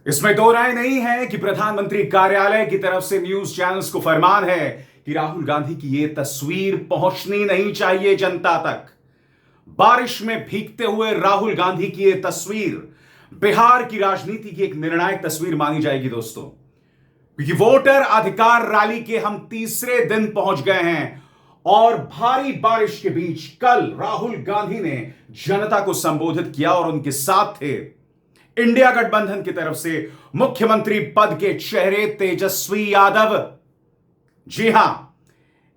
इसमें दो राय नहीं है कि प्रधानमंत्री कार्यालय की तरफ से न्यूज चैनल्स को फरमान है कि राहुल गांधी की यह तस्वीर पहुंचनी नहीं चाहिए जनता तक। बारिश में भीगते हुए राहुल गांधी की यह तस्वीर बिहार की राजनीति की एक निर्णायक तस्वीर मानी जाएगी दोस्तों, क्योंकि वोटर अधिकार रैली के हम तीसरे दिन पहुंच गए हैं और भारी बारिश के बीच कल राहुल गांधी ने जनता को संबोधित किया और उनके साथ थे इंडिया गठबंधन की तरफ से मुख्यमंत्री पद के चेहरे तेजस्वी यादव। जी हां,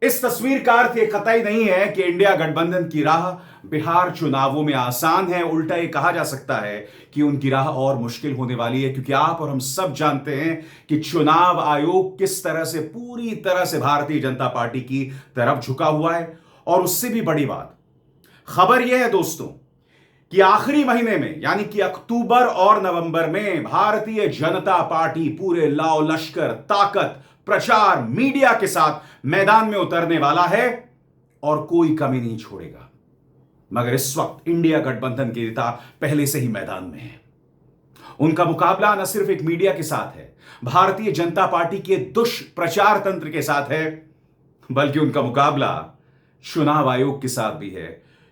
इस तस्वीर का अर्थ यह कतई नहीं है कि इंडिया गठबंधन की राह बिहार चुनावों में आसान है। उल्टा यह कहा जा सकता है कि उनकी राह और मुश्किल होने वाली है, क्योंकि आप और हम सब जानते हैं कि चुनाव आयोग किस तरह से पूरी तरह से भारतीय जनता पार्टी की तरफ झुका हुआ है। और उससे भी बड़ी बात खबर यह है दोस्तों कि आखिरी महीने में यानी कि अक्टूबर और नवंबर में भारतीय जनता पार्टी पूरे लाओ लश्कर, ताकत, प्रचार, मीडिया के साथ मैदान में उतरने वाला है और कोई कमी नहीं छोड़ेगा। मगर इस वक्त इंडिया गठबंधन के नेता पहले से ही मैदान में है। उनका मुकाबला न सिर्फ एक मीडिया के साथ है, भारतीय जनता पार्टी के दुष्प्रचार तंत्र के साथ है, बल्कि उनका मुकाबला चुनाव आयोग के साथ भी है,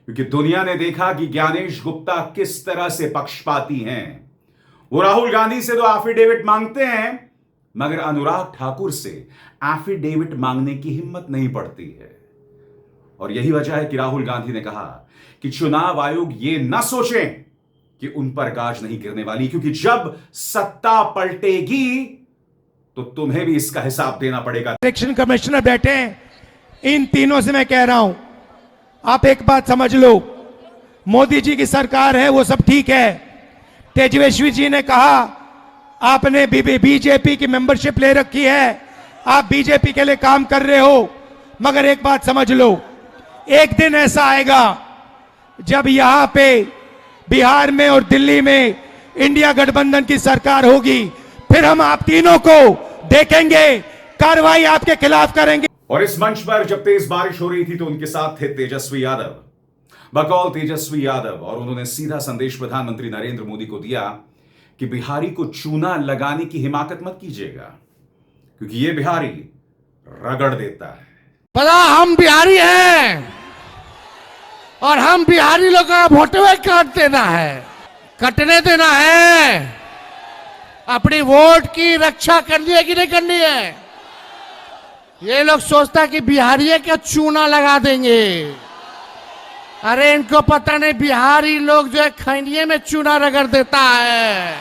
क्योंकि दुनिया ने देखा कि ज्ञानेश गुप्ता किस तरह से पक्षपाती हैं। वो राहुल गांधी से तो एफिडेविट मांगते हैं, मगर अनुराग ठाकुर से एफिडेविट मांगने की हिम्मत नहीं पड़ती है। और यही वजह है कि राहुल गांधी ने कहा कि चुनाव आयोग ये ना सोचें कि उन पर गाज नहीं गिरने वाली, क्योंकि जब सत्ता पलटेगी तो तुम्हें भी इसका हिसाब देना पड़ेगा। इलेक्शन कमिश्नर बैठे हैं, इन तीनों से मैं कह रहा हूं, आप एक बात समझ लो, मोदी जी की सरकार है, वो सब ठीक है। तेजस्वी जी ने कहा आपने बीजेपी की मेंबरशिप ले रखी है, आप बीजेपी के लिए काम कर रहे हो, मगर एक बात समझ लो, एक दिन ऐसा आएगा जब यहां पे बिहार में और दिल्ली में इंडिया गठबंधन की सरकार होगी, फिर हम आप तीनों को देखेंगे, कार्रवाई आपके खिलाफ करेंगे। और इस मंच पर जब तेज बारिश हो रही थी तो उनके साथ थे तेजस्वी यादव, बकौल तेजस्वी यादव, और उन्होंने सीधा संदेश प्रधानमंत्री नरेंद्र मोदी को दिया कि बिहारी को चूना लगाने की हिमाकत मत कीजिएगा, क्योंकि ये बिहारी रगड़ देता है। पता हम बिहारी हैं और हम बिहारी लोग का वोटवे काट देना है, कटने देना है। अपनी वोट की रक्षा करनी है कि नहीं करनी है? ये लोग सोचता है कि बिहारी का चूना लगा देंगे। अरे इनको पता नहीं, बिहारी लोग जो है खैनिये में चूना रगड़ देता है।